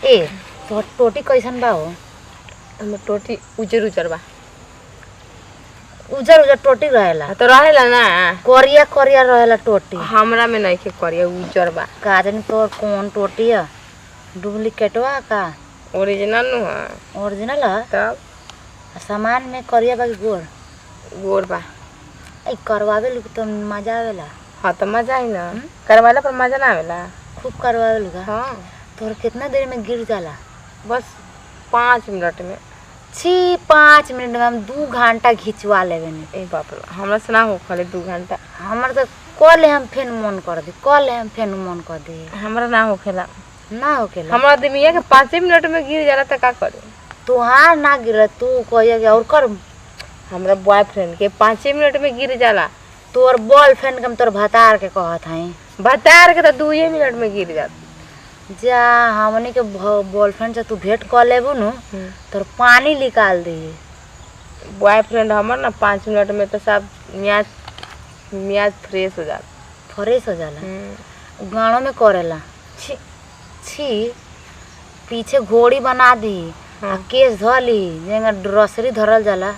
ए तो टोटी कैसन बा हो? हमर टोटी उजर उजर बा। उजर उजर टोटी रहेला तो रहेला ना, करिया करिया रहेला टोटी। हमरा में नहीं के करिया उजर बा। का जानी तोर कौन टोटी है? डुप्लीकेटवा का ओरिजिनल नु है। ओरिजिनल है? तब सामान में करिया बा कि गोर? गोर बा। ए करवावे लोग तो मजा आवेला। हाँ तो मजा आई ना, करवाला पर मजा ना आवेला। खूब करवावे लोग। हाँ तोर कितना देर में गिर जाला? बस 5 मिनट में। छी 5 मिनट में हम 2 घंटा खिंचवा लेवे ने। ए बाप रे, हमरा से ना हो खाली 2 घंटा। हमर तो कल हम फेन मन कर दे, कल हम फेन मन कर दे। हमरा ना होखेला। ना होकेला हमरा आदमी के 5 मिनट में गिर जाला त का करे? तुहार ना गिर, तू कहिया कि और कर। हमरा बॉयफ्रेंड के 5 मिनट में गिर जाला। तोर बॉयफ्रेंड के हम तोर भतार के कहत हई। भतार के तो 2 मिनट में गिर जात। जा हमनी के बॉयफ्रेंड से तू भेंट कर लेबू नु तोर पानी निकाल दी। बॉयफ्रेंड हमर ना 5 मिनट में तो सब मियाज फ्रेश हो जात। फ्रेश हो जाला? गाँव में करेला? छी छी पीछे घोड़ी बना दी। आ केस धली जेंगा रसरी धरल जाला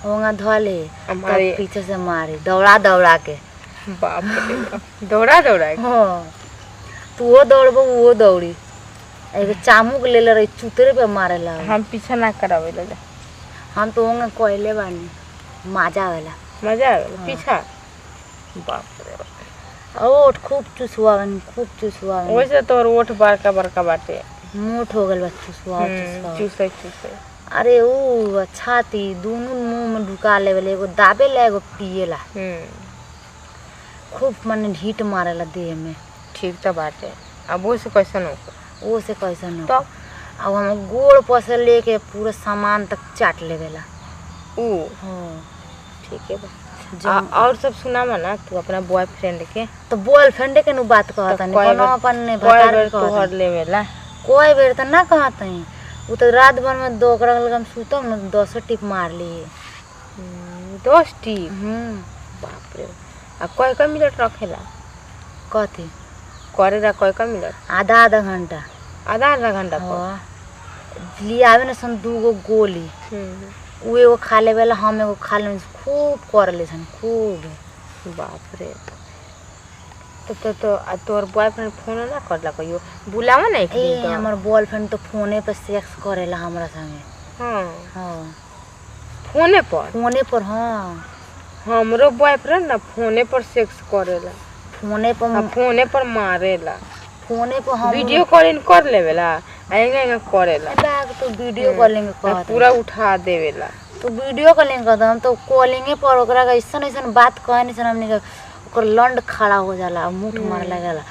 ओंगा धले हमारे पीछे से मारी दौड़ा दौड़ा के। बाप रे बाप, दौड़ा दौड़ा के। हाँ तू वो दौड़बो वो दौड़ी। एगो चामुक ले ले रही चुतरे पे मारेला। हम पीछा ना करावेला जा। हम तो ओंगा कोयले बानी मजा आवेला। मजा आवेला पीछा? बाप रे बाप, ओठ खूब चुसवावन खूब चुसवावन। वैसे तोर ओठ बड़का बड़का बाटे। मोट हो गल बा चुसवा चुसवा। चूसे चूसे। अरे ऊ छाती दोनों मुंह में ढुका लेवल, एगो दाबेला एगो पिएला। खूब मने ढीट मारेला देह में। ठीक तो बाटे। अब वो से कैसन हो? वो से कैसन हो? तब अब हम गोड़ पर से लेके पूरा सामान तक चाट लेवेला। ऊ हाँ ठीक है बा। और सब सुनावा ना तू अपना बॉयफ्रेंड के। तो बॉयफ्रेंड के नु बात कहता नहीं कोनो अपन भतार तोहर लेवेला। कोई बेर तो ना कहता है। वो तो रात भर में दो ओकरा लगे हम सुतम न 10 टिप मार लिए। 10 टिप? बाप रे। आ कोई मिनट रखेला? कथी करेला कोई मिनट? आधा आधा घंटा। आधा घंटा पर लिए आवे न सन 2 गो गोली। उ एगो खा लेवेला हम एगो खा ले। खूब कर ले सन खूब। बाप रे। तो तोर बॉयफ्रेंड फोन ना करला कहियो? बुलावा नहीं कि? ए हमर बॉयफ्रेंड तो फोने पे सेक्स करेला हमरा संगे। हां हां फोने पर? फोने पर हां। हमरो बॉयफ्रेंड ना फोने पर सेक्स करेला। फोने पर मारेला। फोने पर हम वीडियो कॉलिंग कर लेवेला। आएंगे करेला। बैग तो वीडियो कॉलिंग कहत पूरा उठा देवेला। तो वीडियो कॉलिंग करत हम तो कॉलिंगे पर ओकरा ऐसन ऐसन बात कहनी सन हमनी के ओकर लंड खड़ा हो जाला मुठ मार लागला।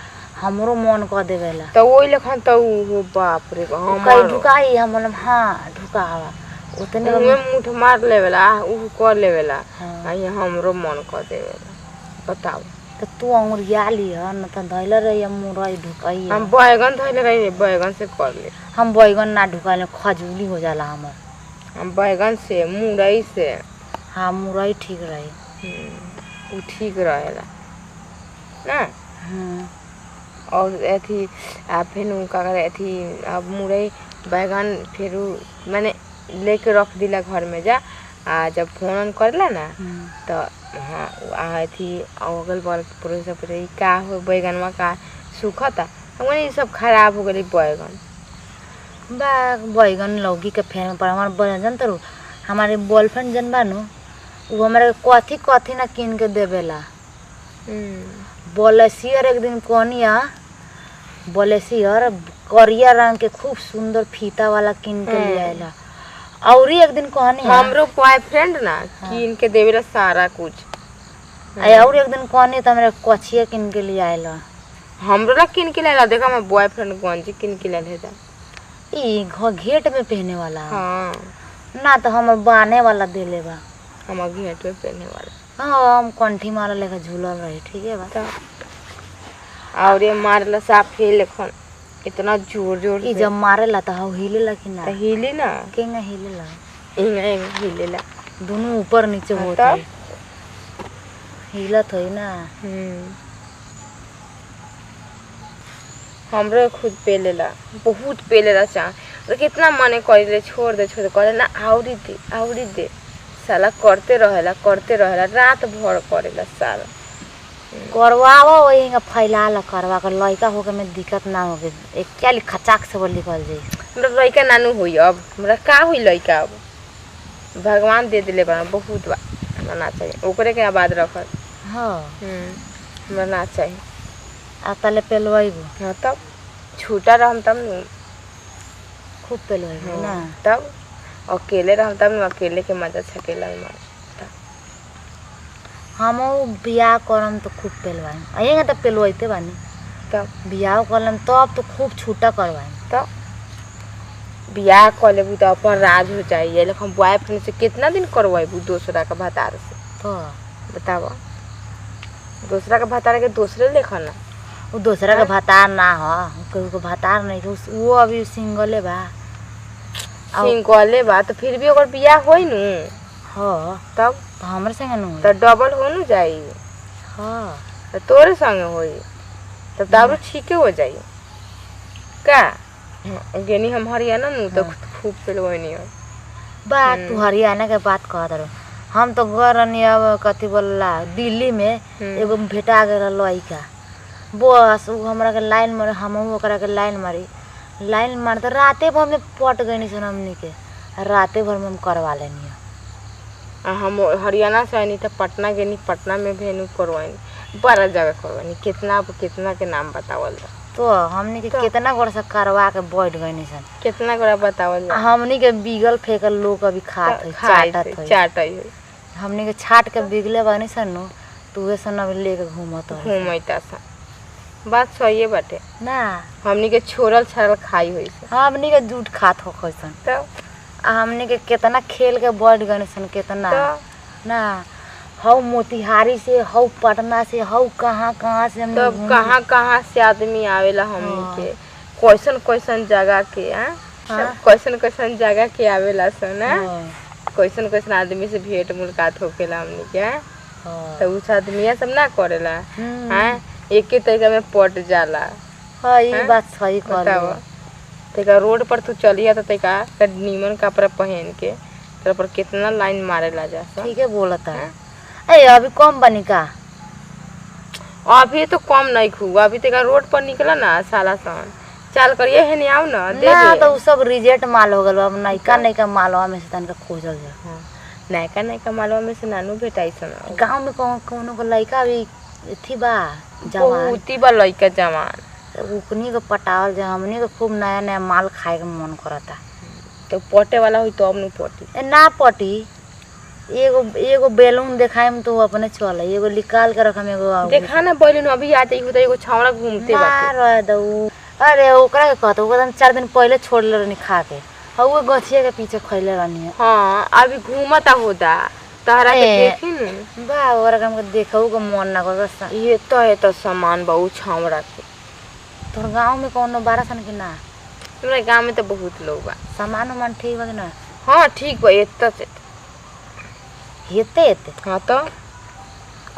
हमरो मन कह देवेला। तो ओइ लखन तो वो बाप रे हम कई ढुकाई हम बोलम हां ढुकावा उतने में मुठ मार लेवेला उ कर लेवेला। आई हमरो मन कह देवेला। बताओ तो तू अंगुरिया लिया न त धइले रही मुरई ढुकाई। हम बैगन धइले रही बैगन से कर ले। हम बैगन ना ढुकाले खजूली हो जाला हमर। हम बैगन से मुरई से। हाँ मुरई ठीक रही। उ ठीक रहेला ना। और एथी आ फेनु का करे एथी अब मुरई बैगन फिर माने लेके रख दिला घर में जा। आ जब फोन करला ना तो हाँ आ थी अगल बगल पूरे सब पूरे का हो बैगनवा का सूखता हमने ये सब खराब हो गई बैगन। बैगन लौकी के फेर पर हमार बैगन तो हमारे बॉयफ्रेंड जन बानू वो हमारे कथी कथी ना किन के देवेला। बॉलेसियर एक दिन कोनिया बॉलेसियर करिया रंग के खूब सुंदर फीता वाला किन के ले आइला। और एक दिन कहनी हमरो बॉयफ्रेंड ना किन के देवेला सारा कुछ। और एक दिन कहनी त हमरा कछिया किन के ले आइला। हमरो ना किन के लाइला। देखा मैं बॉयफ्रेंड गंजी किन के लाइला था। ई घेट में पहने वाला। हां ना तो हमर बाने वाला देले बा। हमर घेट में पहने वाला। हां हम कंठी मारल लेके झूलल रही। ठीक है बा। और ये मारला साफ लेखन इतना जोर जोर से। ई जब मारेला त हाउ हिलेला कि ना? हिली ना। केंगा हिलेला? इंगा हिलेला। दोनों ऊपर नीचे होता है। हिलत है ना। हमरो खुद पे लेला बहुत पे लेला चाह और कितना मने करे छोड़ दे करे ना आवरी दे साला करते रहेला रात भर करेला साला करवावा वही फैला ला करवा कर लड़का होके में दिक्कत ना होगे एक क्या खचाक से बोल निकल जाई हमरा लड़का नानू होई अब हमरा का होई लड़का अब भगवान दे दिले बना बहुत बा हमरा ना चाहिए ओकरे के आबाद रखल हां हमरा ना चाहिए आ तले पेलवाइबो हां तब छूटा रहम तब न खूब पेलवाइबो ना तब अकेले रहम तब न अकेले के मजा छकेला मार हम बियाह करम तो खूब पेलवाइम आएगा तो पेलवाइते बानी तब बियाह करलम तब तो खूब छूटा करवाइम तब बियाह कर लेबू तो अपन राज हो जाइए लेकिन हम बॉयफ्रेंड से कितना दिन करवाइबू दूसरा का भतार से तो बतावा दूसरा का भतार के दूसरे लेखा ना वो दूसरा का भतार ना हो केहू को भतार नहीं वो अभी सिंगले बा सिंगले बा तो फिर भी ओकर बियाह होई नु हां तब तो हमरे संगे न तो डबल हो नु जाई हां तो तोरे संगे होई तब दारू ठीके हो जाई का गेनी हम हरियाणा नु तो खूब पेलवनी हो बा तू हरियाणा के बात कहत रहो हम तो गरनी अब कथी बोलला दिल्ली में एगो भेटा गेल लइका बस उ हमरा के लाइन मारे हम ओकरा के लाइन मारते राते भर में पट गईनी सन हमनी के राते भर में हम करवा लेनी हम हरियाणा से आनी तो पटना गेनी पटना में भेनू करवानी बड़ा जगह करवानी कितना के नाम बतावल जा तो हमनी के कितना गोड़ से करवा के बैठ गईनी सन कितना गोड़ा बतावल जा हमनी के बीगल फेकल लोग अभी खात है चाटत है हमनी के छाट के बिगले बनी सन नु तो उहे सन अब लेके घूमता सन बात सही बाटे ना हमनी के छोड़ल छाड़ल खाई होई सन हमनी के दूध खात हो सन तो हमनी के कितना खेल के बैठ गए सन कितना ना हौ मोतिहारी से हौ पटना से हौ कहाँ से हम तब कहाँ से आदमी आवेला हमनी के कैसन जगह के कैसन जगह के आवेला सन कैसन आदमी से भेंट मुलाकात होकेला हमनी के तो उस आदमी सब ना करेला हैं एक तरीका में पट जाला हां ये बात सही कहला तेका रोड पर तू चलिया तो तेका नीमन कपड़ा पहन के तेरे पर कितना लाइन मारेला जा ठीक है बोलता है ए अभी कम बनी का अभी तो कम नहीं खू अभी तेका रोड पर निकला ना साला सन चल करिए है नहीं आओ ना दे ना तो सब रिजेक्ट माल हो गल अब नैका मालवा में से तनका खोजल जा हां नैका मालवा में से नानू भेटाई सन गांव में कोनो को लइका भी थी बा जवान बहुती बा लइका जवान उकनी को पटावल जा हमनी को खूब नया माल खाए के मन करता तो पटे वाला हुई तो अब नु पटी ना पटी एगो बैलून देखाएम तो अपने चले एगो निकाल के रखम एगो देखा ना बैलून अभी आते ही तो एगो छावड़ा घूमते बाटे रह दऊ अरे ओकरा के कहत ओकरा 4 दिन पहले छोड़ले रहनी खा के हउए गछिया के पीछे खइले रहनी हां अभी घूमता होता तहरा के देखी न बा ओकरा के हमके देखऊ के मन ना करत ये तो सामान बहु छावड़ा के तोर गांव में कोनो बारा सन के ना हमरा गांव में तो बहुत लोग बा सामान ठीक बा कि ना हां ठीक बा एत से हेते हां तो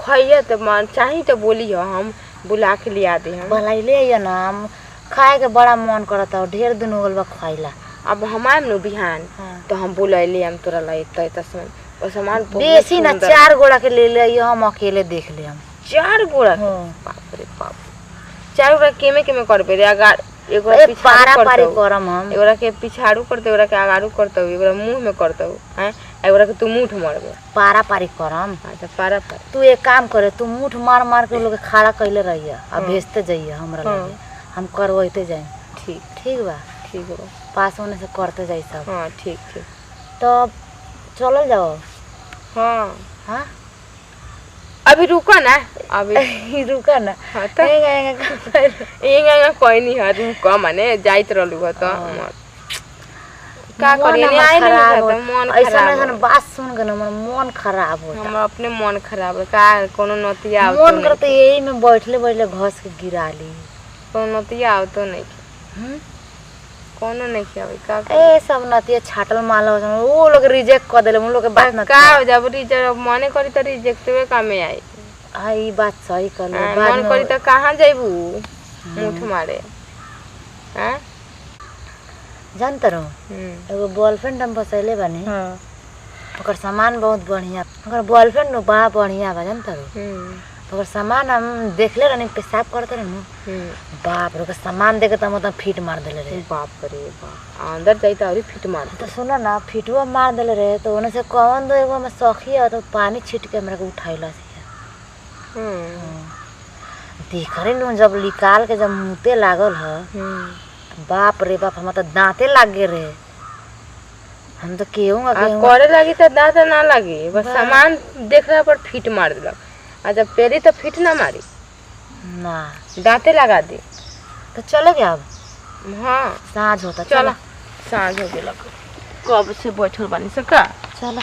खइया तो मन चाही तो बोली हो हम बुला के लिया दे हम भलाइले या ना हम खाए के बड़ा मन करता ढेर दिन हो गल बा खाइला अब हमार नु बिहान तो हम बुलाइले हम तोरा लायत त समय ओ सामान बेसी ना 4 गोड़ा के ले ले हम अकेले देख ले हम 4 गोड़ा बाप रे बाप 4 गोड़ा केमे करबे रे अगर एगो पारा पारी करम हम एगोरा के पिछाड़ू करते एगोरा के आगाड़ू करते एगोरा मुंह में करते हैं एगोरा के तू मुठ मारबे पारा पारी करम अच्छा पारा पारी तू एक काम करे तू मुठ मार के लोग खड़ा कइले रहिया आ भेजते जाइए हमरा लगे हम करवैते जाए ठीक बा पास होने से करते जाई सब हां ठीक तो चलल जाओ हां अभी रुको ना अभी रुका ना हां तो एंगा कोई नहीं है रुको माने जाइत रहलु ह तो का करिए नहीं आए नहीं तो मन खराब ऐसा बात सुन के मन खराब होता हम अपने मन खराब का कोनो नतिया मन करते यही में बैठले घस के गिरा ली कोनो नतिया आव तो नहीं कोनो नहीं खावे का ए सब नतिया छाटल माल हो वो लोग रिजेक्ट कर देले उन लोग के बात ना का जब रिजेक्ट माने करी त रिजेक्ट वे काम में आई ई बात सही कर ले मन करी त कहां जाइबू मुठ मारे हाँ जानत रहो एगो बॉयफ्रेंड हम फसैले बानी। हाँ ओकर सामान बहुत बढ़िया, ओकर बॉयफ्रेंड नु बड़ा बढ़िया बा जानत रहो। ओकर सामान हम देखले रहनी पेशाब करते रहनी, बाप रे ओकर सामान देख के तो मतलब फिट मार देले रे। बाप रे बाप, अंदर जाई तो और फिट मार तो सुनो ना फिटवा मार देले रे, तो ओने से कौन दो एगो में सखी है तो पानी छीट के हमरा के उठाइला से। देख रे नु जब निकाल के जब मुते लागल ह, बाप रे बाप हम तो दांते लाग गे रे। हम तो केहूंगा करे लगी तो दांत ना लगी, बस सामान देख रहा पर फिट मार दिलक। आ जब पेरी तो फिट ना मारी ना, दांते लगा दी। तो चलो क्या अब? हाँ साँझ होता, चला। साँझ हो गया, कब से बैठल बानी सका। चलो।